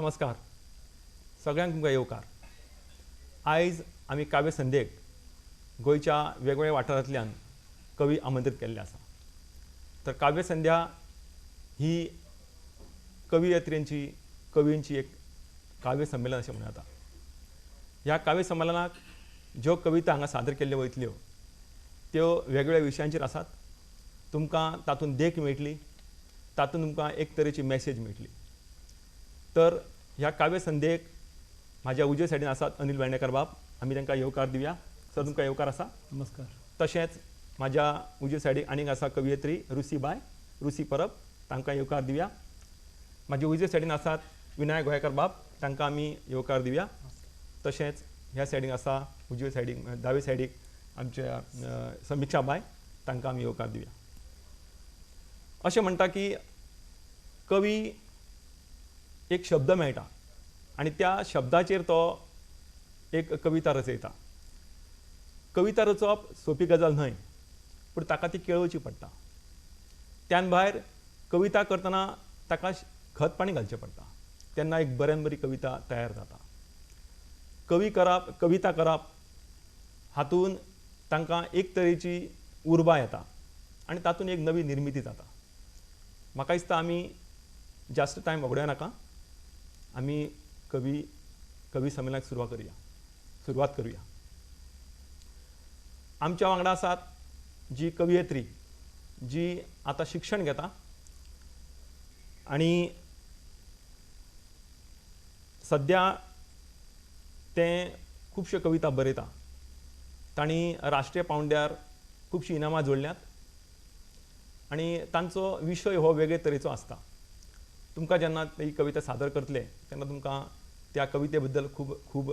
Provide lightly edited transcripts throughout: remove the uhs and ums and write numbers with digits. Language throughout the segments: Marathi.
नमस्कार सगळ्यांक तुमकां येवकार. आयज आमी काव्य संदेक गोंयच्या वेगवेगळ्या वाठारांतल्यान कवी आमंत्रीत केल्ले आसा. तर काव्य संध्या ही कवियत्रींची कवींची एक काव्य संमेलन अशें म्हणूं येता. ह्या काव्य संमेलनाक ज्यो कविता हांगा सादर केल्ल्यो वयतल्यो त्यो वेगवेगळ्या विशयांचेर आसात. तुमकां तातूंत देख मेळटली, तातूंत तुमकां एक तरेची मॅसेज मेळटली. तर ह्या काव्य संदेक म्हाज्या उजवे सायडीन आसात अनिल वेर्णेकर बाब, आमी तांकां येवकार दिवया. सर तुमकां येवकार आसा. नमस्कार. तशेंच म्हाज्या उजवे सायडीक आनीक आसा कवियत्री रुसी परब, तांकां येवकार दिवया. म्हाज्या उजवे सायडीन आसात विनायक गोयेकर बाब, तांकां आमी येवकार दिवया. तशेंच ह्या सायडीक आसा उजवे सायडीक दावे सायडीक आमच्या समिक्षा बाय, तांकां आमी येवकार दिवया. अशें म्हणटा की कवी एक शब्द मेळटा आनी त्या शब्दाचेर तो एक कविता रचयता. कविता रचप सोंपी गजाल न्हय, पूण ताका ती केळोवची पडटा. त्यान भायर कविता करतना ताका खत पाणी घालचें पडटा, तेन्ना एक बऱ्यान बरी कविता तयार जाता. कविता करप हातून तांकां एक तरेची उर्बा येता आनी तातूंत एक नवी निर्मिती जाता. म्हाका दिसता आमी जास्त टायम वगडोवया नाका, आमी कवी संमेलनाक सुरवात करुया. आमच्या वांगडा आसात जी कवियत्री जी आतां शिक्षण घेता आनी सद्या तें खुबश्यो कविता बरयता. तांणी राष्ट्रीय पांवड्यार खुबशीं इनामां जोडल्यात आनी तांचो विशय हो वेगळे तरेचो आसता. तुमकां जेन्ना ही कविता सादर करतले तेन्ना तुमकां त्या कविते बद्दल खूब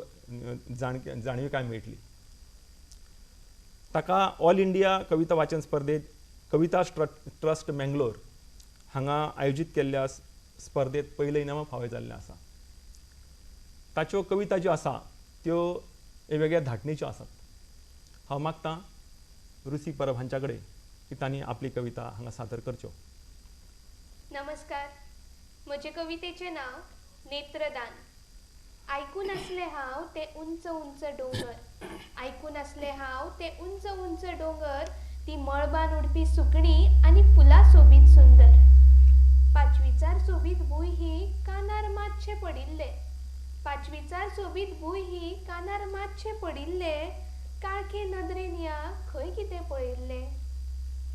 जाणविकाय मेळटली. ताका ऑल इंडिया कविता वाचन स्पर्धेत कविता ट्रस्ट मंगलोर हांगा आयोजीत केल्ल्या स्पर्धेत पयलें इनामां फावय जाल्लें आसा. ताच्यो कविता ज्यो आसा त्यो वेगळ्या धाटणेच्यो आसात. हांव मागतां रुसी परब हांच्या कडेन की तांणी आपली कविता हांगा सादर करच्यो. नमस्कार. म्हजे कवितेचें नांव नेत्रदान. आयकून आसलें हांव ते उंच उंच डोंगर, आयकून आसलें हांव ते उंच उंच डोंगर, ती मळबान उडपी सुकणी आनी फुलां सोबीत सुंदर. पांचवीचार सोबीत भूंय ही कानार मातशे पडिल्ले, पांचवीचार सोबीत भूंय ही कानार मातशे पडिल्ले, काळखे नदरेन या खंय कितें पळयल्ले.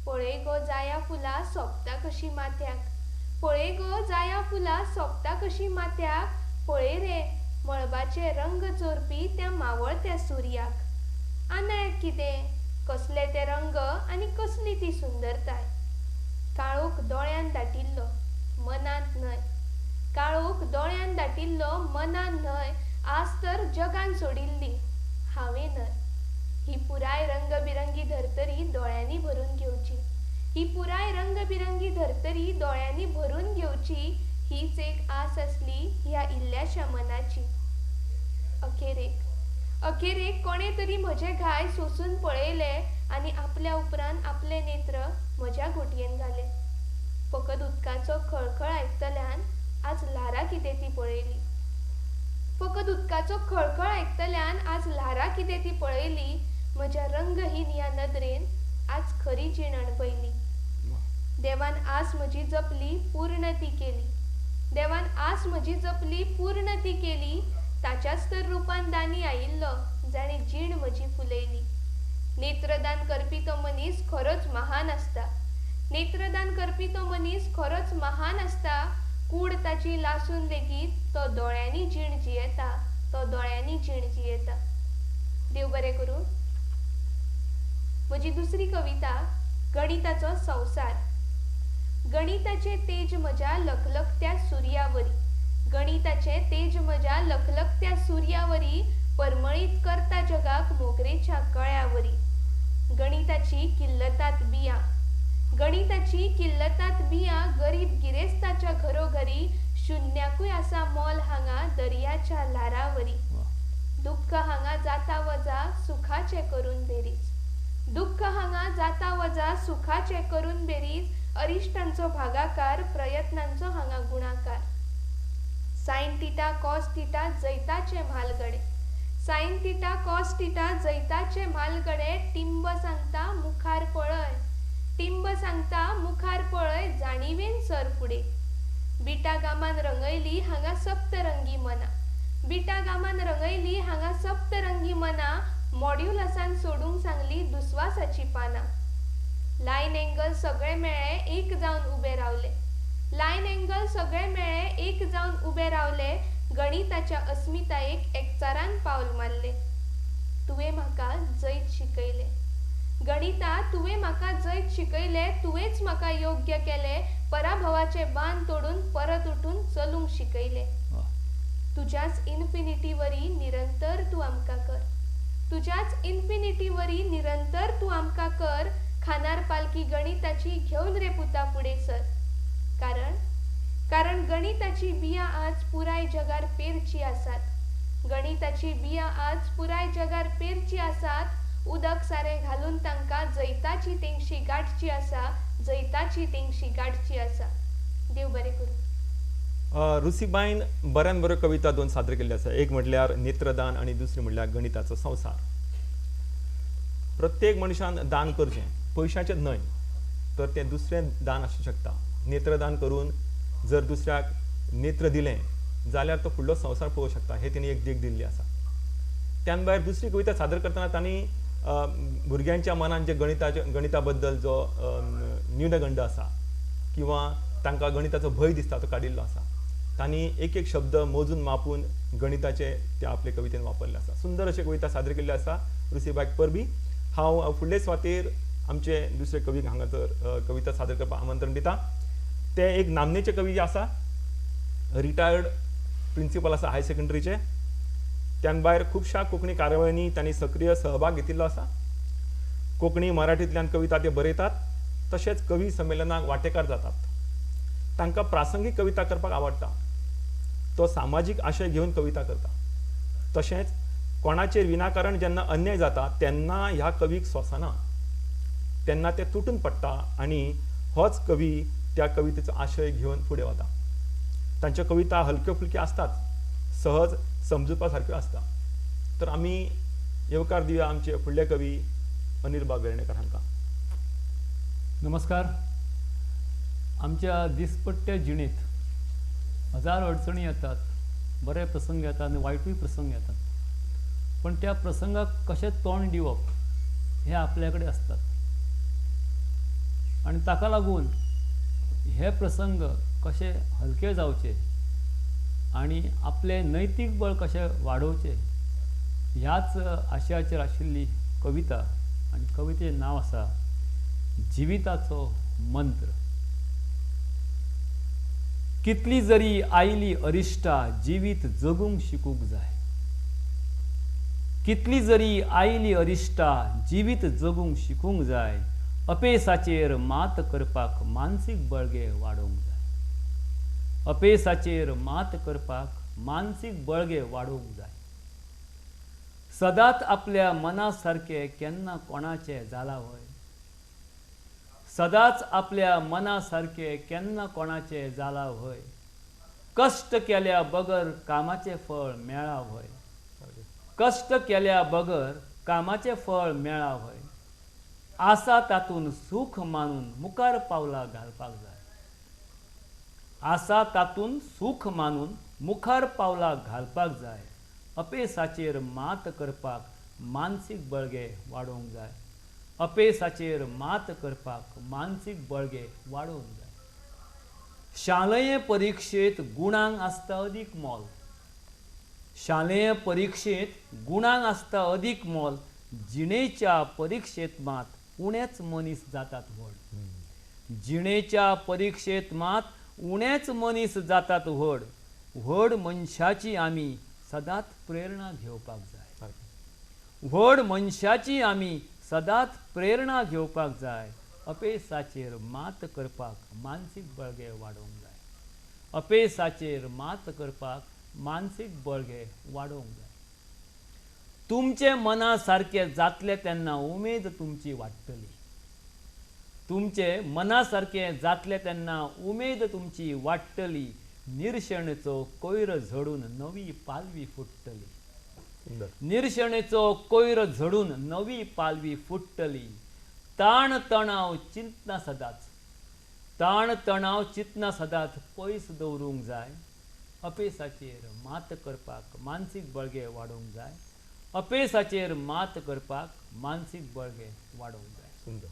पळय गो जाया फुलां सोंपता कशी माथ्याक, पळय गो जाया फुलां सोंपता कशी माथ्याक, पळय रे मळबाचे रंग चोरपी त्या मावळत्या सुर्याक. आंधळ्याक कितें, कसले ते रंग आनी कसली ती सुंदरताय. काळोख दोळ्यान दाटिल्लो मनांत न्हय, काळोख दोळ्यान दाटिल्लो मनांत न्हय, आज तर जगान सोडिल्ली हांवें न्हय. ही पुराय रंगबिरंगी धर्तरी दोळ्यांनी भरून घेवची, ही पुराय रंगबिरंगी धर्तरी दोळ्यांनी भरून घेवची, हीच एक आस असली ह्या इल्ल्याशा मनाची. अखेरेक कोणे तरी म्हजे घाय सोसून पळयले आनी आपल्या उपरांत आपले नेत्र म्हज्या घोटयेन घाले. फकत उदकाचो खळखळ आयकतल्यान आज ल्हारां कितें ती पळयली, फकत उदकाचो खळखळ आयकतल्यान आज ल्हारां कितें ती पळयली. म्हज्या रंगहीन ह्या नदरेन आज खरी जीण अणभयली. देवान आस म्हजी जपली पूर्ण ती केली, देवान आस म्हजी जपली पूर्ण ती केली. ताच्याच तर रुपान दानी आयिल्लो जाणे जीण म्हजी फुलयली. नेत्रदान करपी तो मनीस खरोच महान आसता, नेत्रदान करपी तो मनीस खरोच महान आसता. कूड ताची लासून लेगीत तो दोळ्यांनी जीण जियेता, तो दोळ्यांनी जीण जियेता. देव बरें करूं. म्हजी दुसरी कविता गणिताचो संवसार. गणिताचे तेज म्हज्या लखलखत्या सुर्यावरी, गणिताचे तेज म्हज्या लखलखत्या सुर्यावरी, परमळीत करता जगाक मोगरेच्या कळ्यावरी. गणिताची किल्लतात बियां, गणिताची किल्लतात बियां, गरीब गिरेस्ताच्या घरोघरी, शुन्याकूय आसा मोल हांगा दर्याच्या ल्हारावरी. दुख्ख हांगा जाता वजा सुखाचे करून बेरीज, दुख्ख हांगा जाता वजा सुखाचे करून बेरीज, अरिश्टांचो भागाकार प्रयत्नांचो हांगा गुणाकार. साइन थिटा कॉस थिटा जैताचे म्हालगडे, साइन थिटा कॉस थिटा जैताचे म्हालगडे, टिंब सांगता मुखार पळय, टिंब सांगता मुखार पळय, जाणीवेन सर फुडे. बिटा गामान रंगयली हांगा सप्तरंगी मना, बिटा गामान रंगयली हांगा सप्तरंगी मना, मॉड्युलसान सोडूंक सांगली दुस्वासाची पाना. लायन एंगल सगळे मेळे एक जावन उबे रावले, लायन एंगल सगळे मेळे एक जावन उबे रावले, गणिताच्या अस्मितायेक एकचारान पावल मारले. तुवें म्हाका जैत शिकयले, गणिता तुवें म्हाका जैत शिकयले, तुवेंच म्हाका योग्य केले, पराभवाचे बांद तोडून परत उठून चलूंक शिकयले. तुज्याच इन्फिनिटीवरी निरंतर तू आमकां कर, तुज्याच इन्फिनिटीवरी निरंतर तू आमकां कर, खानार पालखी गणिताची घेवन रे पुता फुडें सर. कारण गणिताची बियां आज पुराय जगार पेरची आसात, गणिताची बियां आज पुराय जगार पेरची आसात. उदक सारे घालून तांकां जैताची तेंगशी गाठची आसा, जैताची तेंगशी गाठची आसा. देव बरें करूं. रुसीबाईन बऱ्यान बऱ्यो कविता दोन सादर केल्ल्यो आसा. एक म्हटल्यार नेत्रदान आनी दुसरी म्हटल्यार गणिताचो संवसार. प्रत्येक मनशान दान करचें, पयशांचें न्हय तर तें दुसरें दान आसूं शकता. नेत्रदान करून जर दुसऱ्याक नेत्र दिलें जाल्यार तो फुडलो संवसार पळोवंक शकता. हे तेणी एक देख दिल्ली आसा. त्यान भायर दुसरी कविता सादर करतना तांणी भुरग्यांच्या मनान जे गणिता बद्दल जो न्यूनगंड आसा किंवा तांकां गणिताचो भंय दिसता तो काडिल्लो आसा. तांणी एक एक शब्द मोजून मापून गणिताचे ते आपले कवितेन वापरले आसा. सुंदर अशी कविता सादर केल्ली आसा रुसीबाईक परबी. हांव फुडले सुवातेर आमचे दुसरे कवीक हांगासर कविता सादर करपाक आमंत्रण दिता. ते एक नामनेचे कवी आसा, रिटायर्ड प्रिंसिपल आसा हाय सेकंडरीचे. त्यान भायर खुबशा कोंकणी कार्यावळींनी तांणी सक्रीय सहभाग घेतिल्लो आसा. कोंकणी मराठींतल्यान कविता ते बरयतात, तशेंच कवी संमेलनाक वांटेकार जातात. तांकां प्रासंगीक कविता करपाक आवडटा. तो सामाजीक आशय घेवन कविता करता. तशेंच कोणाचेर विनाकारण जेन्ना अन्याय जाता तेन्ना ह्या कवीक सोंसना, तेन्ना ते तुटून पडटा आनी होच कवी त्या कवितेचो आशय घेवन फुडें वता. तांच्यो कविता हलक्यो फुलक्यो आसतात, सहज समजुपा सारक्यो आसता. तर आमी येवकार दिवया आमचे फुडले कवी अनिल बाब वेर्णेकर हांकां. नमस्कार. आमच्या दिसपट्ट्या जिणेंत हजार अडचणी येतात, बरे प्रसंग येतात आनी वायटूय प्रसंग येतात. पण त्या प्रसंगाक कशें तोंड दिवप हे आपल्या कडेन आसतात. आनी ताका लागून हे प्रसंग कशे हलके जावचे आनी आपले नैतीक बळ कशें वाडोवचें ह्याच आशयाचेर आशिल्ली कविता. आनी कवितेचें नांव आसा जिविताचो मंत्र. कितली जरी आयली अरिश्टा जिवीत जगूंक शिकूंक जाय, कितली जरी आयली अरिश्टा जिवीत जगूंक शिकूंक जाय, अपेसाचेर मात करपाक मानसीक बळगे वाडोवंक जाय, अपेसाचेर मात करपाक मानसीक बळगे वाडोवंक जाय. सदांच आपल्या मना सारकें केन्ना कोणाचें जाला व्हय, सदांच आपल्या मना सारकें केन्ना कोणाचें जाला व्हय, कश्ट केल्या बगर कामाचें फळ मेळा व्हय, कश्ट केल्या बगर कामाचें फळ मेळा व्हय. आसा तातून सूख मानून मुखार पावलां घालपाक जाय, आसा तातून सूख मानून मुखार पावलां घालपाक जाय. अपेसाचेर मात करपाक मानसीक बळगे वाडोवंक जाय, अपेसाचेर मात करपाक मानसीक बळगे वाडोवंक जाय. शालेय परीक्षेत गुणांक आसता अदीक मोल, शालेय परीक्षेत गुणांक आसता अदीक मोल, जिणेच्या परीक्षेत मात उणेच मनीस जातात व्हड, जिणेच्या परीक्षेत मात उणेच मनीस जातात व्हड. व्हड मनशाची आमी सदांच प्रेरणा घेवपाक जाय, व्हड मनशाची आमी सदांच प्रेरणा घेवपाक जाय. अपेसाचेर मात करपाक मानसीक बळगे वाडोवंक जाय, अपेसाचेर मात करपाक मानसीक बळगे वाडोवंक जाय. तुमचे मना सारके जातले तेन्ना उमेद तुमची वाडटली, तुमचे मना सारके जातले तेन्ना उमेद तुमची वाडटली. निरशेणेचो कोयर झडून नवी पालवी फुट्टली. सुंदर. निरशेणेचो कोयर झडून नवी पालवी फुट्टली. ताण तणाव चिंतना सदांच, ताण तणाव चिंतना सदांच पयस दवरूंक जाय. अपेसाचेर मात करपाक मानसीक बळगें वाडोवंक जाय. अपेसाचेर मात करपाक मानसीक बळगें वाडोवंक जाय. सुंदर.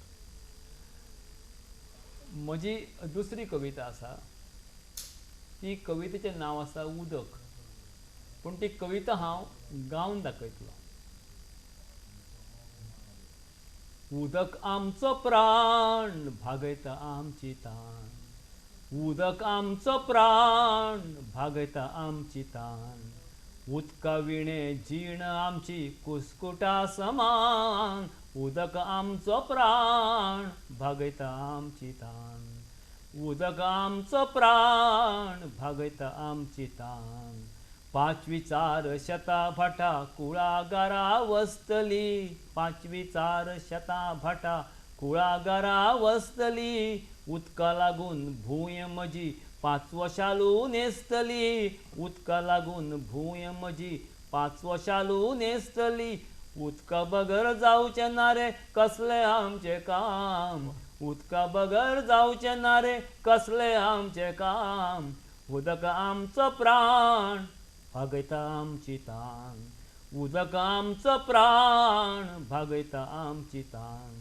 म्हजी दुसरी कविता आसा. ती कवितेचें नांव आसा उदक. पूण ती कविता हांव गावन दाखयतलों. उदक आमचो प्राण भागयता आमची ताण. उदक आमचो प्राण भागयता आमची ताण. उदका विणे जीण आमची कुसकुटा समान. उदक आमचो प्राण भागयता आमची ताण. उदक आमचो प्राण भागयता आमची ताण. पांचवी चार शेतां भाटां कुळागरां वसतली. पांचवी चार शेतां भाटां कुळागरां वसतली. उदका लागून भूंय म्हजी पांचवो शालू न्हेसतली. उदका लागून भूंय म्हजी पांचवो शालू न्हेसतली. उदका बगर जावचें ना रे कसलें आमचें काम. उदका बगर जावचें ना रे कसलें आमचें काम. उदक आमचो प्राण भागयता आमची ताण. उदक आमचो प्राण भागयता आमची ताण.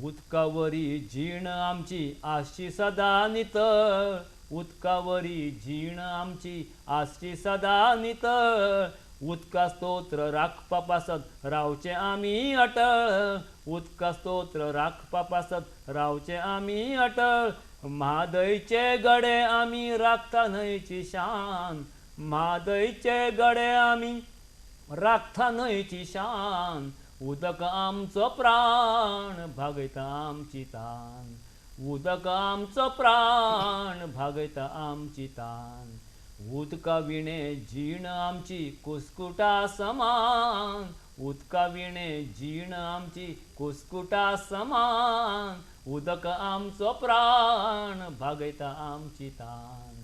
उदका वरी जीण आमची आसची सदां नितळ. उदका वरी जीण आमची आसची सदां नितळ. उदका स्तोत्र राखपा पासत रावचें आमी अटळ. उदका स्तोत्र राखपा पासत रावचें आमी अटळ. म्हादयचे गडे आमी राखता न्हंयची शान. म्हादयचे गडे आमी राखता न्हंयची शान. उदक आमचो प्राण भागयता आमची ताण. उदक आमचो प्राण भागयता आमची ताण. उदका विणे जीण आमची कुसकुटा समान. उदका विणे जीण आमची कुसकुटा समान. उदक आमचो प्राण भागयता आमची ताण.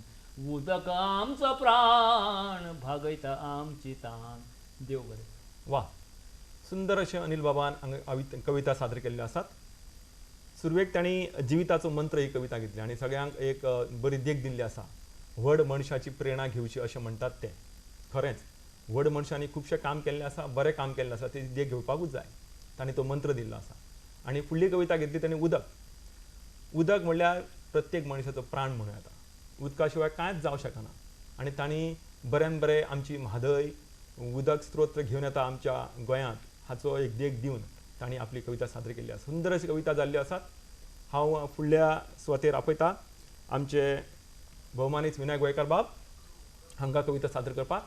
उदक आमचो प्राण भागयता आमची ताण. देव बरें. वा. सुंदर अशें अनिल बाबान हांगा कविता सादर केल्ल्यो आसात. सुरवेक तांणी जिविताचो मंत्र ही कविता घेतली आनी सगळ्यांक एक बरी देख दिल्ली आसा. व्हड मनशाची प्रेरणा घेवची अशें म्हणटात ते. खरेंच व्हड मनशांनी खुबशें काम केल्लें आसा, बरें काम केल्लें आसा, ती देख घेवपाकूच जाय. तांणी तो मंत्र दिल्लो आसा. आनी फुडली कविता घेतली तांणी उदक. उदक म्हणल्यार प्रत्येक मनशाचो प्राण म्हणूं येता. उदका शिवाय कांयच जावं शकना. आनी तांणी बऱ्यान बरें आमची म्हादय उदक स्त्रोत्र घेवन येता आमच्या गोंयांत हाचो एक देख दिवन तांणी आपली कविता सादर केल्ली आसा. सुंदर अशी कविता जाल्ल्यो आसात. हांव फुडल्या सुवातेर आपयता आमचे भौमानीत विनायक गोयकार बाब हांकां कविता सादर करपाक.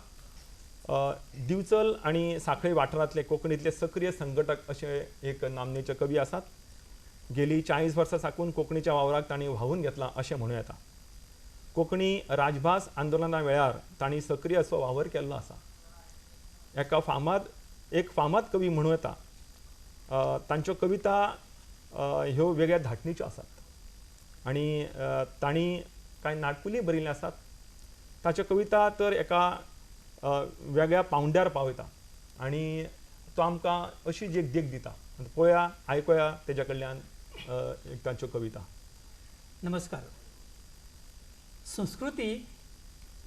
दिवचल आनी सांखळी वाठारांतले कोंकणींतले सक्रीय संघटक अशे एक नामनेचे कवी आसात. गेली 40 वर्सां साकून कोंकणीच्या वावराक तांणी व्हांवून घेतला अशें म्हणूं येता. कोंकणी राजभास आंदोलना वेळार तांणी सक्रीय असो वावर केल्लो आसा. एक फामाद कवी म्हणूं येता. तांच्यो कविता ह्यो वेगळ्या धाटणीच्यो आसात आनी तांणी कांय नाटकुलीय बरयल्ले आसात. ताच्यो कविता तर एका वेगळ्या पांवड्यार पावयता आनी तो आमकां अशीच एक देख दिता. पळोवया, आयकुया तेज्या कडल्यान एक तांच्यो कविता. नमस्कार. संस्कृती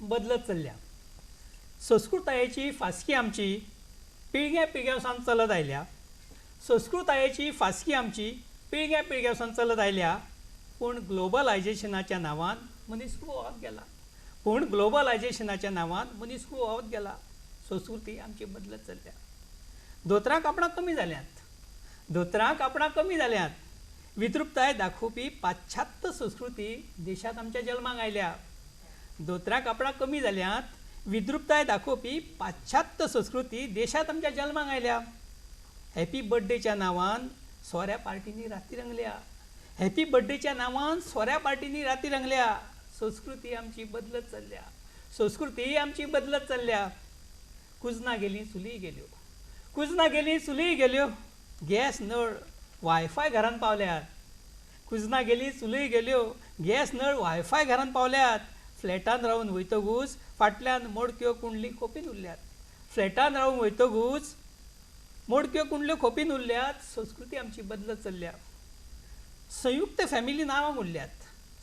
बदलत चल्ल्या. संस्कृतायेची फासकी आमची पिळग्या पिळग्यावसान चलत आयल्या. संस्कृतायेची फासकी आमची पिळग्या पिळग्यावसान चलत आयल्या. पूण ग्लोबलायझेशनाच्या नांवान मनीस हुवत गेला. पूण ग्लोबलायझेशनाच्या नांवान मनीस हुवत गेला. संस्कृती आमची बदलत चल्ल्या. धोतरां कापडां कमी जाल्यात. धोतरां कापडां कमी जाल्यात. विद्रुपताय दाखोवपी पाश्चात्य संस्कृती देशांत आमच्या जल्माक आयल्या. धोतरां कापडां कमी जाल्यात. विद्रुपताय दाखोवपी पाश्चात्य संस्कृती देशांत आमच्या जल्माक आयल्या. हॅपी बर्थडेच्या नांवान सोऱ्या पार्टींनी राती रंगल्या. हॅपी बर्थडेच्या नांवान सोऱ्या पार्टींनी राती रंगल्या. संस्कृती आमची बदलत चल्ल्या. संस्कृती आमची बदलत चल्ल्या. कुजनां गेलीं चुलीय गेल्यो. कुजनां गेलीं चुलीय गेल्यो. गॅस नळ वायफाय घरांत पावल्यात. कुजनां गेलीं चुलीय गेल्यो. गॅस नळ वायफाय घरांत पावल्यात. फ्लॅटान रावन वयतगूच फाटल्यान मोडक्यो कुंडली खोपीन उरल्यात. फ्लॅटान रावन वयतगूच मोडक्यो कुंडल्यो खोपीन उरल्यात. संस्कृती आमची बदलत चल्ल्या. संयुक्त फॅमिली नांवांक उरल्यात.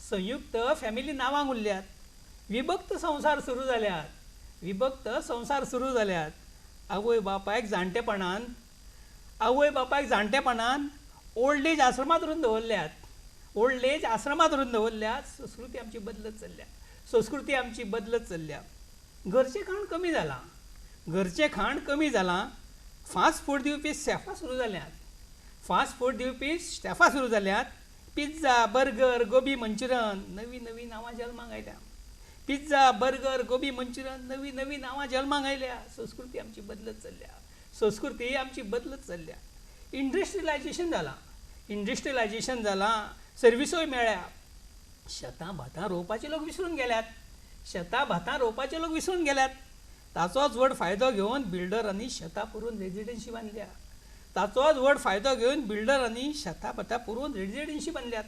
संयुक्त फॅमिली नांवांक उरल्यात. विभक्त संसार सुरू जाल्यात. विभक्त संसार सुरू जाल्यात. आवय बापायक जाणटेपणान ओल्ड एज आश्रमात व्हरून दवरल्यात. ओल्ड एज आश्रमात व्हरून दवरल्यात. संस्कृती आमची बदलत चल्ल्या. संस्कृती आमची बदलत चल्ल्या. घरचें खाण कमी जालां. घरचें खाण कमी जालां. फास्ट फूड दिवपी स्टॅफां सुरू जाल्यात. फास्ट फूड दिवपी स्टॅफां सुरू जाल्यात. पिझ्झा, बर्गर, गोबी मंचुरियन नवी नवी नांवां जल्माक आयल्या. पिझ्झा, बर्गर, गोबी मंचुरियन नवी नवी नांवां जल्माक आयल्या. संस्कृती आमची बदलत चल्ल्या. संस्कृती आमची बदलत चल्ल्या. इंडस्ट्रियलायजेशन जालां. इंडस्ट्रियलायजेशन जालां. सर्विसोय मेळ्ळ्या. शेतां भातां रोवपाचे लोक विसरून गेल्यात. शेतां भातां रोवपाचे लोक विसरून गेल्यात. ताचोच व्हड फायदो घेवन बिल्डरांनी शेतां पुरोवन रेजिडेन्सी बांदल्या. ताचोच व्हड फायदो घेवन बिल्डरांनी शेतां भातां पुरोवन रेजिडेन्सी बांदल्यात.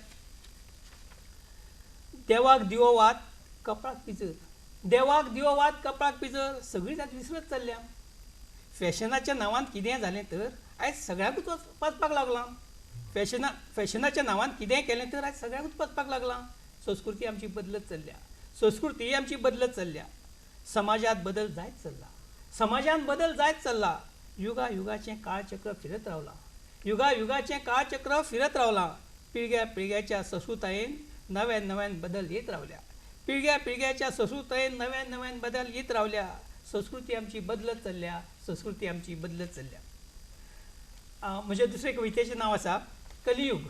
देवाक दिवो वात कपळाक पिजर. देवाक दिवो वात कपळाक पिजर सगळीं जात विसरत चल्ल्या. फॅशनाच्या नांवान कितें जालें तर आयज सगळ्यांकूच वचपाक लागलां. फॅशनाच्या नांवान कितेंय केलें तर आयज सगळ्यांकूच वचपाक लागलां. संस्कृती आमची बदलत चल्ल्या. संस्कृती आमची बदलत चल्ल्या. समाजात बदल जायत चल्ला. समाजान बदल जायत चल्ला. युगा युगाचें काळचक्र फिरत रावलां. युगा युगाचें काळचक्र फिरत रावलां. पिळग्या पिळग्याच्या संस्कृतायेन नव्यान नव्यान बदल येत रावल्या. पिळग्या पिळग्याच्या संस्कृतायेन नव्यान नव्यान बदल येत रावल्या. संस्कृती आमची बदलत चल्ल्या. संस्कृती आमची बदलत चल्ल्या. म्हजे दुसरे कवितेचें नांव आसा कलियूग.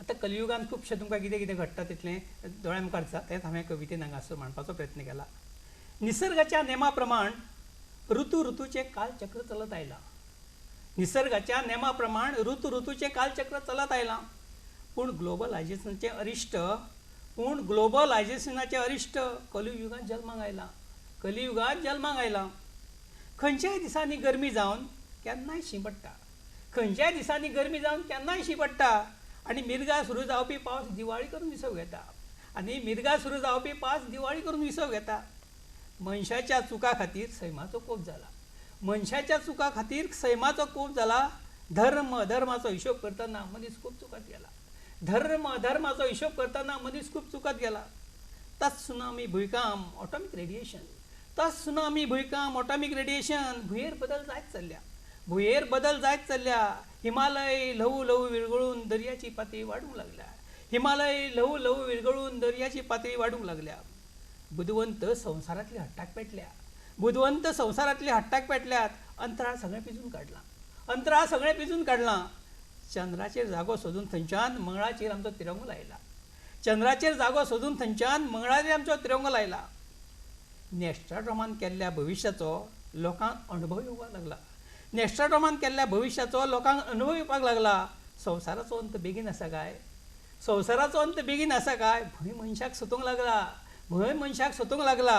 आतां कलियुगान खुबशें तुमकां कितें कितें घडटा तितलें दोळ्या मुखार दिसता तेंच हांवें कवितेन हांगासर मांडपाचो प्रयत्न केला. निसर्गाच्या नेमा प्रमाण ऋतूचें कालचक्र चलत आयलां. निसर्गाच्या नेमा प्रमाण ऋतूचें कालचक्र चलत आयलां. पूण ग्लोबलायजेशनाचें अरिश्ट कलियुगांत जल्माक आयलां. कलियुगांत जल्माक आयलां. खंयच्याय दिसांनी गरमी जावन केन्नाय शीं पडटा. खंयच्याय दिसांनी गरमी जावन केन्नाय शीं पडटा. आनी मिरगां सुरू जावपी पावस दिवाळी करून विसव घेता. आनी मिरगां सुरू जावपी पावस दिवाळी करून विसव घेता. मनशाच्या चुका खातीर सैमाचो कोप जाला. मनशाच्या चुका खातीर सैमाचो कोप जाला. धर्माचो हिशोब करतना मनीस खूब चुकत गेला. धर्माचो हिशोब करतना मनीस खूब चुकत गेला. त्सुनामी भुंयकांप ऑटॉमीक रेडिएशन. त्सुनामी भुंयकांप ऑटॉमीक रेडिएशन भुंयेर बदल जायत चल्ल्या. भुंयेर बदल जायत चल्ल्या. हिमालय ल्हव ल्हव विरगळून दर्याची पातळी वाडूंक लागल्या. हिमालय ल्हव ल्हव विरगळून दर्याची पातळी वाडूंक लागल्या. बुदवंत संवसारांतल्या हट्टाक पेटल्या. बुदवंत संवसारांतल्या हट्टाक पेटल्यात. अंतराळ सगळें पिजून काडलां. अंतराळ सगळें पिजून काडलां. चंद्राचेर जागो सोदून थंयच्यान मंगळाचेर आमचो तिरंगो लायला. चंद्राचेर जागो सोदून थंयच्यान मंगळाचेर आमचो तिरंगो लायला. नॅस्ट्राडॉमान केल्ल्या भविश्याचो लोकांक अणभव येवपाक लागला. नॅस्ट्राडॉमान केल्ल्या भविश्याचो लोकांक अनुभव येवपाक लागला. संवसाराचो अंत बेगीन आसा काय? संवसाराचो अंत बेगीन आसा काय? भंय मनशाक सतोंक लागला. भंय मनशाक सतोंक लागला.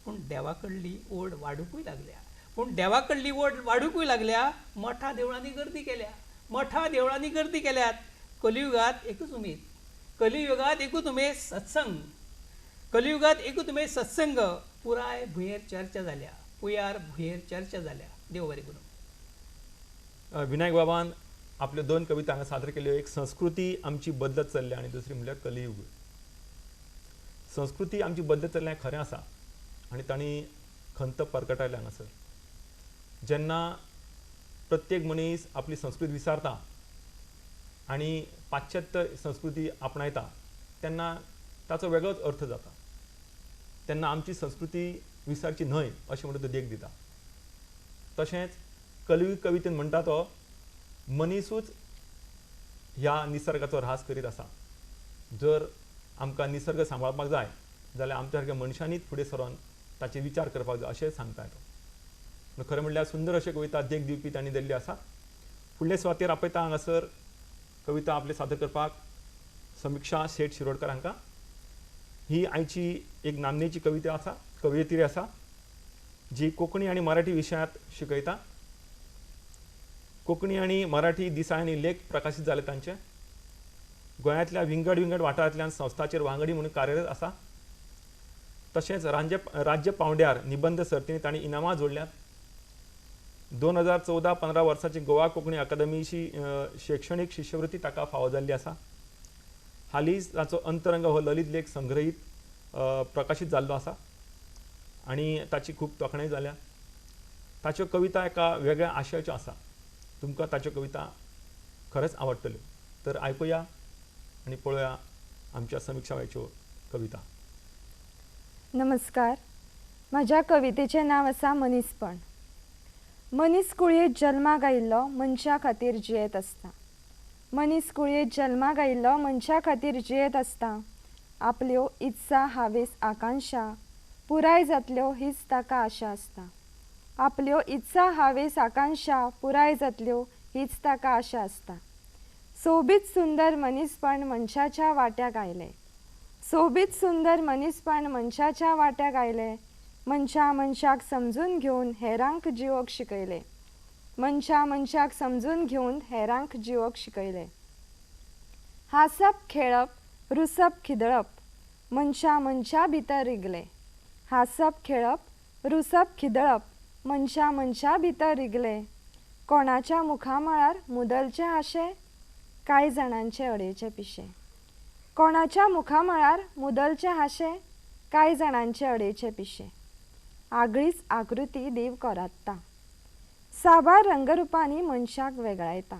पूण देवा कडली ओड वाडूंकूय लागल्या. पूण देवा कडली ओड वाडूंकूय लागल्या. मोठ्या देवळांनी गर्दी केल्या. मोठ्या देवळांनी गर्दी केल्यात. कलियुगांत एकूच उमेद. कलियुगांत एकूच उमेद सत्संग. कलियुगांत एकूच उमेद सत्संग. पुराय भुंयेर चर्चा जाल्या. पुयार भुंयेर चर्चा जाल्या. देव बरें करूं. विनायक बाबान आपल्यो 2 कविता हांगा सादर केल्यो. एक संस्कृती आमची बदलत चल्ल्या आनी दुसरी म्हणल्यार कलियूग. संस्कृती आमची बदलत चल्ल्या हें खरें आसा आनी तांणी खंत परगटायल्या हांगासर. जेन्ना प्रत्येक मनीस आपली संस्कृती विसारता आनी पाश्चात्य संस्कृती आपणायता तेन्ना ताचो वेगळोच अर्थ जाता. तेन्ना आमची संस्कृती विसारची न्हय अशें म्हणून तो देख दिता. तशेंच कलियूग कवितेन म्हणटा तो मनीसूच ह्या निसर्गाचो ऱ्हास करीत आसा. जर आमकां निसर्ग सांबाळपाक जाय जाल्यार आमच्या सारक्या मनशांनीच फुडें सरोन ताचे विचार करपाक जाय अशें सांगता तो. खरें म्हणल्यार सुंदर अशें कविता देख दिवपी तांणी दिल्ली आसा. फुडले सुवातेर आपयता हांगासर कविता आपले सादर करपाक समिक्षा शेट शिरोडकर हांकां. ही आयची एक नामनेची कविता आसा, कवयित्री आसा जी कोंकणी आनी मराठी विशयांत शिकयता. कोंकणी आनी मराठी दिसाळी आनी लेख प्रकाशीत जाले तांचे. गोंयांतल्या विंगड वाठारांतल्यान संस्थाचेर वांगडी म्हणून कार्यरत आसा. तशेंच राज्य पावंड्यार निबंध सर्तींनी तांणी इनामां जोडल्यात. 2014-15 वर्साची गोवा कोंकणी अकादमीची शैक्षणीक शिश्यवृत्ती ताका फावो जाल्ली आसा. हालींच ताचो अंतरंग हो ललीत लेख संग्रहीत प्रकाशीत जाल्लो आसा आनी ताची खूब तोखणाय जाल्या. ताच्यो कविता एका वेगळ्या आशयाच्यो आसा. तुमकां ताच्यो कविता खरेंच आवडटल्यो. तर आयकुया आनी पळोवया आमच्या समीक्षा बायच्यो कविता. नमस्कार. म्हज्या कवितेचें नांव आसा मनीसपण. मनीस कुळयेंत जल्माक आयिल्लो मनशा खातीर जियेत आसता. मनीस कुळयेंत जल्माक आयिल्लो मनशा खातीर जियेत आसता. आपल्यो इत्सा हावेस आकांक्षा पुराय जातल्यो हीच ताका आशा आसता. आपल्यो इत्सा हावेस आकांक्षा पुराय जातल्यो हीच ताका आशा आसता. सोबीत सुंदर मनीसपण मनशाच्या वाट्याक आयलें. सोबीत सुंदर मनीसपण मनशाच्या वाट्याक आयलें. मनशा मनशाक समजून घेवन हेरांक जिवोक शिकयलें. मनशा मनशाक समजून घेवन हेरांक जिवोक शिकयलें. हांसप खेळप रुसप खिदळप मनशा मनशा भितर रिगलें. हांसप खेळप रुसप खिदळप मनशा मनशा भितर रिगलें. कोणाच्या मुखामळार मुदलचे आशे कांय जाणांचे अडेचे पिशे. कोणाच्या मुखामळार मुदलचे हाशे कांय जाणांचे अडेचे पिशे. आगळीच आकृती देव कोरात्ता. साबार रंगरुपांनी मनशाक वेगळायता.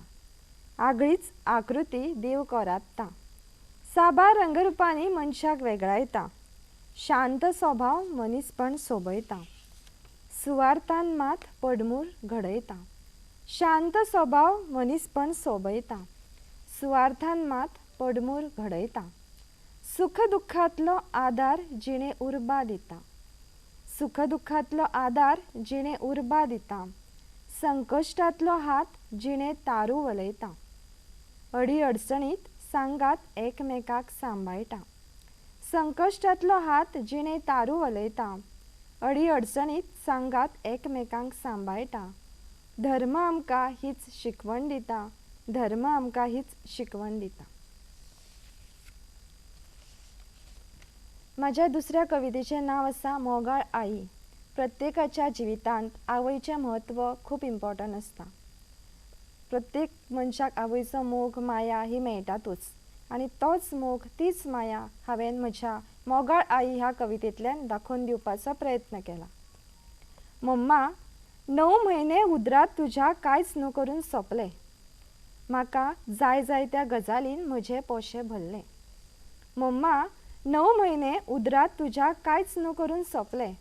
आगळीच आकृती देव कोरात्ता. साबार रंगरुपांनी मनशाक वेगळायता. शांत स्वभाव मनीसपण सोबयता. सुवार्थान मात पडमूर घडयता. शांत स्वभाव मनीसपण सोबयता. सुवार्थान मात पडमूर घडयता. सुख दुख्खांतलो आदार जिणे उर्बा दिता. सुख दुख्खांतलो आदार जिणे उर्बा दिता. संकश्टांतलो हात जिणे तारू वलयता. अडी अडचणीत सांगात एकमेकाक सांबाळटा. संकश्टांतलो हात जिणे तारू वलयता. अडी अडचणीत सांगात एकमेकांक सांबाळटा. धर्म आमकां हीच शिकवण दिता. धर्म आमकां हीच शिकवण दिता. म्हज्या दुसऱ्या कवितेचें नांव आसा मोगाळ आई. प्रत्येकाच्या जिवितांत आवयचें म्हत्व खूब इम्पॉर्टंट आसता. प्रत्येक मनशाक आवयचो मोग माया ही मेळटातूच आनी तोच मोग तीच माया हांवें म्हज्या मोगाळ आई ह्या कवितेंतल्यान दाखोवन दिवपाचो प्रयत्न केला. मम्मा, 9 म्हयने उदरात तुज्या कांयच न्हू करून सोंपलें. म्हाका जाय जायत्या गजालीन म्हजे पोशे भरले. मम्मा, 9 म्हयने उदरात तुज्या कांयच न्हू करून सोंपलें.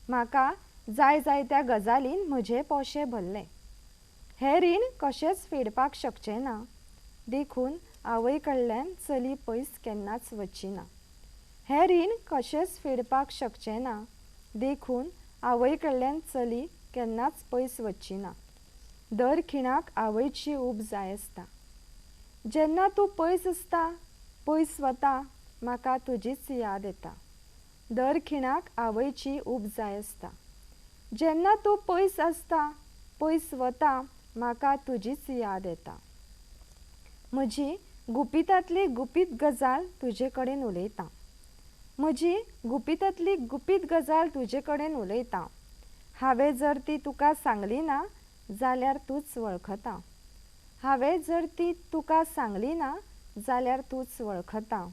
म्हाका जाय जायत्या गजालीन म्हजे पोशे भरले. हें रीण कशेंच फेडपाक शकचें ना. देखून आवय कडल्यान चली पयस केन्नाच वचची ना. हें रीण कशेंच फेडपाक शकचें ना. देखून आवय कडल्यान चली केन्नाच पयस वचची ना. दर खिणाक आवयची ऊब जाय आसता. जेन्ना तूं पयस आसता पयस वता म्हाका तुजीच याद येता. दर खिणाक आवयची ऊब जाय आसता. जेन्ना तूं पयस आसता पयस वता म्हाका तुजीच याद येता. म्हजी गुपितांतली गुपीत गजाल तुजे कडेन उलयता. म्हजी गुपितांतली गुपीत गजाल तुजे कडेन उलयता. हांवें जर ती तुका सांगली ना जाल्यार तूंच वळखता. हांवें जर ती तुका सांगली ना जाल्यार तूंच वळखता.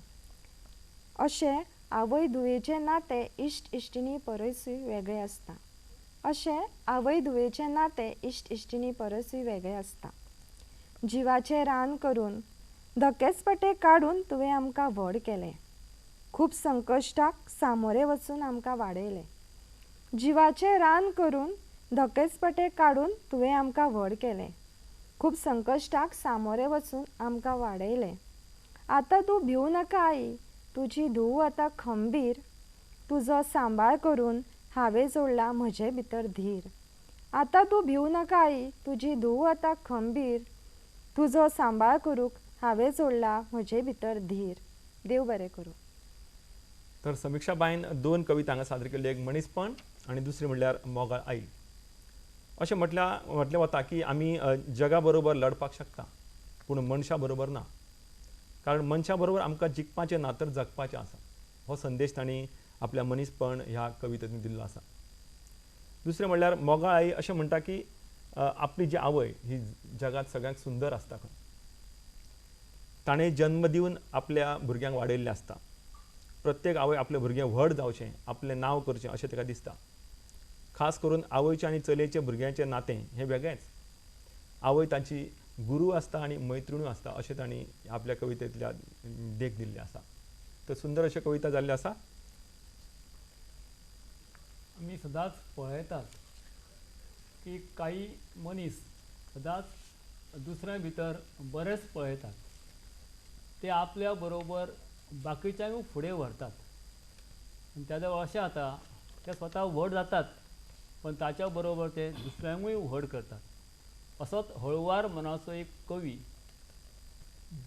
अशें आवय धुवेचें नातें इश्ट इश्टिणी परसूय वेगळें आसता. अशें आवय धुवेचें नातें इश्ट इश्टिणी परसूय वेगळें आसता. जिवाचें रान करून धकेचपटे काडून तुवें आमकां व्हड केलें. खूब संकश्टाक सामोरे वचून आमकां वाडयलें. जिवाचें रान करून धकेचपटे काडून तुवें आमकां व्हड केलें. खूब संकश्टाक सामोरे वचून आमकां वाडयलें. आतां तूं भिवू नाका आई, तुजी धूव आतां खंबीर. तुजो सांबाळ करून हांवें जोडला म्हजे भितर धीर. आतां तूं भिवू नाका आई, तुजी धूव आतां खंबीर. तुजो सांबाळ करूंक हांवें जोडला म्हजे भितर धीर. देव बरें करूं. तर समीक्षा बायन 2 कविता हांगा सादर केल्ली. एक मनीसपण आनी दुसरी म्हणल्यार मोगाळ आई. अशें म्हटलें वता की आमी जगा बरोबर लडपाक शकता पूण मनशा बरोबर ना. कारण मनशा बरोबर आमकां जिखपाचें ना तर जगपाचें आसा. हो संदेश तांणी आपल्या मनीसपण ह्या कवितेतून दिल्लो आसा. दुसरें म्हणल्यार मोगाळ आई अशें म्हणटा की आपली जी आवय ही जगात सगळ्यांत सुंदर आसता खंय. ताणें जन्म दिवन आपल्या भुरग्यांक वाडयल्लें आसता. प्रत्येक आवय आपलें भुरगें व्हड जावचें, आपलें नांव करचें अशें ताका दिसता. खास करून आवयचें आनी चलयेचें भुरग्यांचें नातें हें वेगळेंच. आवय तांची गुरू आसता आनी मैत्रिणूय आसता अशें तांणी आपल्या कवितेंतल्यान देख दिल्ली आसा. तर सुंदर अशी कविता जाल्ली आसा. आमी सदांच पळयतात की काही मनीस सदांच दुसऱ्या भितर बरेंच पळयतात. ते आपल्या बरोबर बाकीच्यांक फुडें व्हरतात. आनी त्या वेळार अशें जाता ते स्वता व्हड जातात पण ताच्या बरोबर ते दुसऱ्यांकूय व्हड करतात. असोच हळुवार मनाचो एक कवी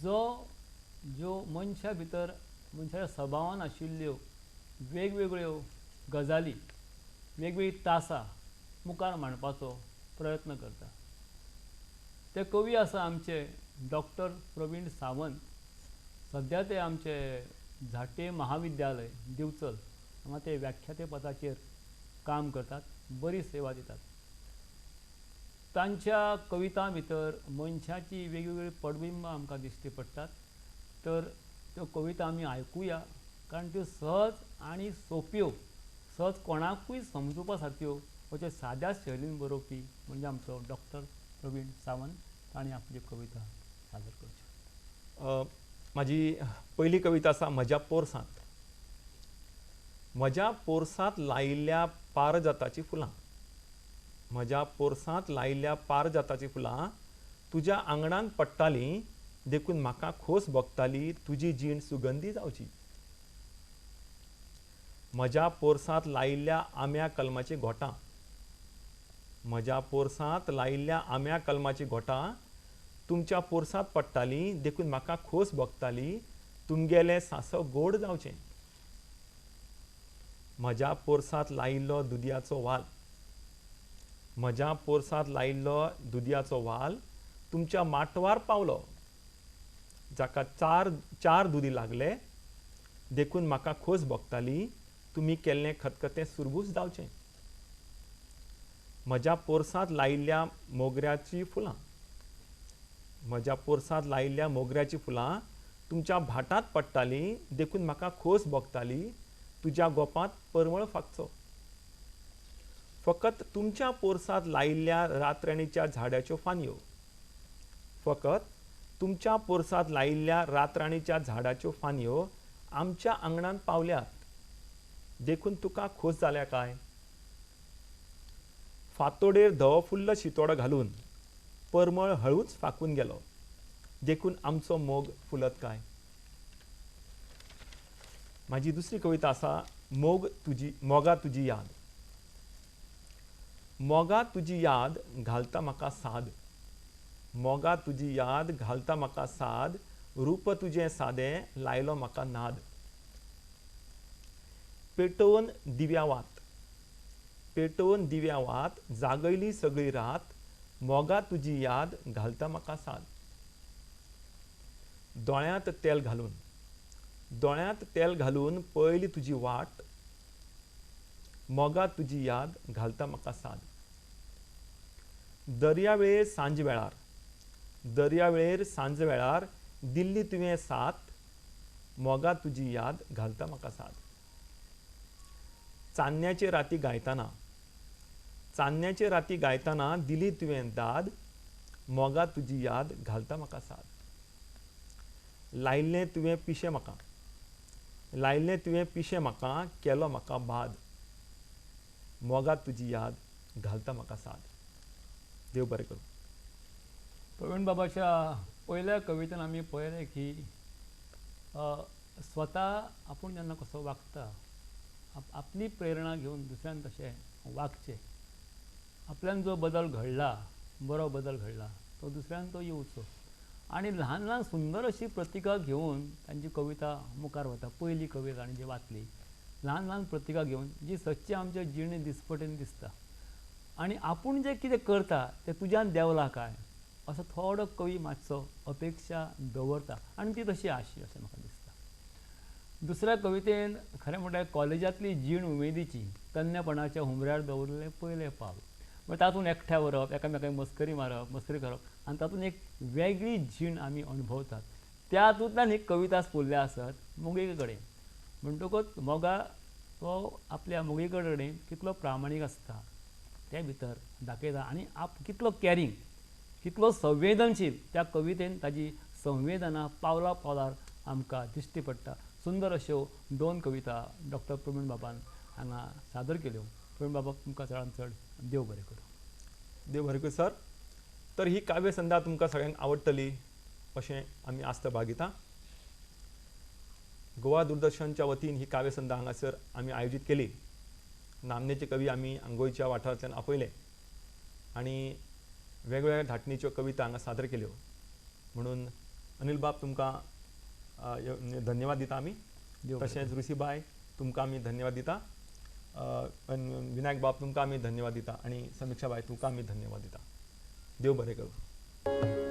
ज्यो मनशा भितर मनशाच्या स्वभावान आशिल्ल्यो वेगवेगळ्यो गजाली वेगवेगळी तासां मुखार मांडपाचो प्रयत्न करता. ते कवी आसा आमचे डॉक्टर प्रवीण सावंत. सद्या ते आमचे झांट्ये महाविद्यालय दिवचल हांगा ते व्याख्याते पदाचेर काम करतात, बरी सेवा दितात. तांच्या कवितां भितर मनशाची वेगवेगळी पडबिंबां आमकां दिश्टी पडटात. तर त्यो कविता आमी आयकुया कारण त्यो सहज आनी सोंप्यो, सहज कोणाकूय समजुपा सारक्यो अशे साद्या शैलीन बरोवपी म्हणजे आमचो डॉक्टर प्रवीण सावंत. ताणें आपली कविता सादर करची. म्हाजी पयली कविता आसा म्हज्या पोरसांत. म्हज्या पोरसांत लायिल्ल्या पारजाताची फुलां. म्हज्या पोरसांत लायिल्ल्या पारजाताची फुलां तुज्या आंगणांत पडटालीं देखून म्हाका खोस भोगताली तुजी जीण सुगंधी जावची. म्हज्या पोरसांत लायिल्ल्या आंब्या कलमाची घोटां. म्हज्या पोरसांत लायिल्ल्या आंब्या कलमाची घोटां तुमच्या पोरसांत पडटालीं देखून म्हाका खोस भोगताली तुमगेलें सांसव गोड जावचें. म्हज्या पोरसांत लायिल्लो दुदयाचो वाल. म्हज्या पोरसांत लायिल्लो दुदयाचो वाल तुमच्या माटवार पावलो जाका चार दुदी लागले देखून म्हाका खोस भोगताली तुमी केल्लें खतखतें सुरबूस जावचें. म्हज्या पोरसांत लायिल्ल्या मोगऱ्याची फुलां. म्हज्या पोरसांत लायिल्ल्या मोगऱ्याची फुलां तुमच्या भाटांत पडटालीं देखून म्हाका खोस भोगताली तुज्या गोपांत परमळ फागचो. फकत तुमच्या पोरसांत लायिल्ल्या रातराणीच्या झाडाच्यो फांदयो. फकत तुमच्या पोरसांत लायिल्ल्या रातराणीच्या झाडाच्यो फांदयो आमच्या आंगणांत पावल्यात देखून तुका खोस जाल्या काय. फांतोडेर धवो फुल्ल शितोडो घालून परमळ हळूच फाकून गेलो देखून आमचो मोग फुलत काय. म्हाजी दुसरी कविता आसा मोगा तुजी याद. मोगा तुजी याद घालता म्हाका साद. मोगा तुजी याद घालता म्हाका साद रूप तुजें सादें लायलो म्हाका नाद. पेटोवन दिव्या वात. पेटोवन दिव्या वात जागयली सगळी रात मोगा तुजी याद घालता म्हाका साद. दोळ्यांत तेल घालून. दोळ्यांत तेल घालून पळयली तुजी वाट मोगा तुजी याद घालता म्हाका साद. दर्यावेळेर सांज वेळार. दर्यावेळेर सांज वेळार दिल्ली तुवें साथ मोगा तुजी याद घालता म्हाका साद. चान्न्याचे राती गायतना. चान्न्याचे राती गायतना दिली तुवें दाद मोगा तुजी याद घालता म्हाका साद. लायिल्लें तुवें पिशें म्हाका. लायिल्लें तुवें पिशें म्हाका केलो म्हाका बाद मोगा तुजी याद घालता म्हाका साद. देव बरें करूं. प्रवीण बाबाच्या पयल्या कवितेन आमी पळयलें की स्वता आपूण जेन्ना कसो वागता आपली प्रेरणा घेवन दुसऱ्यान तशें वागचें. आपल्यान जो बदल घडला बरो बदल घडला तो दुसऱ्यान तो येवचो आनी ल्हान ल्हान सुंदर अशी प्रतिका घेवन तांची कविता मुखार वता. पयली कविता आनी जी वाचली ल्हान ल्हान प्रतिका घेवन जी सच्ची आमच्या जिणे दिसपटेन दिसता आनी आपूण जें कितें करता तें तुज्यान देंवला काय असो थोडो कवी मातसो अपेक्षा दवरता आनी ती तशी आशी अशें म्हाका दिसता. दुसऱ्या कवितेन खरें म्हटल्यार कॉलेजांतली जीण उमेदीची तन्नेपणाच्या हुमऱ्यार दवरलें पयलें पावल. मागीर तातूंत एकठ्या व्हरप, एकामेकांक मस्करी मारप, मस्करी करप आनी तातूंत एक वेगळी जीण आमी अणभवतात. त्या हातूंतल्यान एक कविता स्फुरल्या आसत मोगे कडेन. म्हणटकूच मोगा तो आपल्या मोगे कडेन कितलो प्रामाणीक आसता ते भितर दाखयता आनी कितलो कॅरींग, कितलो संवेदनशील त्या कवितेन ताजी संवेदना पावला पावलार आमकां दिश्टी पडटा. सुंदर अश्यो 2 कविता डॉक्टर प्रवीण बाबान हांगा सादर केल्यो. प्रवीण बाबा तुमकां चडांत चड देव बरें करूं. देव बरें करूं सर. तर ही काव्यसंध्या तुमकां सगळ्यांक आवडटली अशें आमी आस्त बाळगिता. गोवा दूरदर्शनच्या वतीन ही काव्यसंध्या हांगासर आमी आयोजीत केली. नामनेचे कवी आमी गोंयच्या वाठारांतल्यान आपयले आनी वेगवेगळ्या धाटणीच्यो कविता हांगा सादर केल्यो. म्हणून अनिल बाब तुमकां धन्यवाद दिता आमी. तशेंच रुसीबाय तुमकां आमी धन्यवाद दिता. विनायक बाब तुमकां आमी धन्यवाद दिता आनी समिक्षा बाय तुमकां आमी धन्यवाद दिता. देव बरें करूं.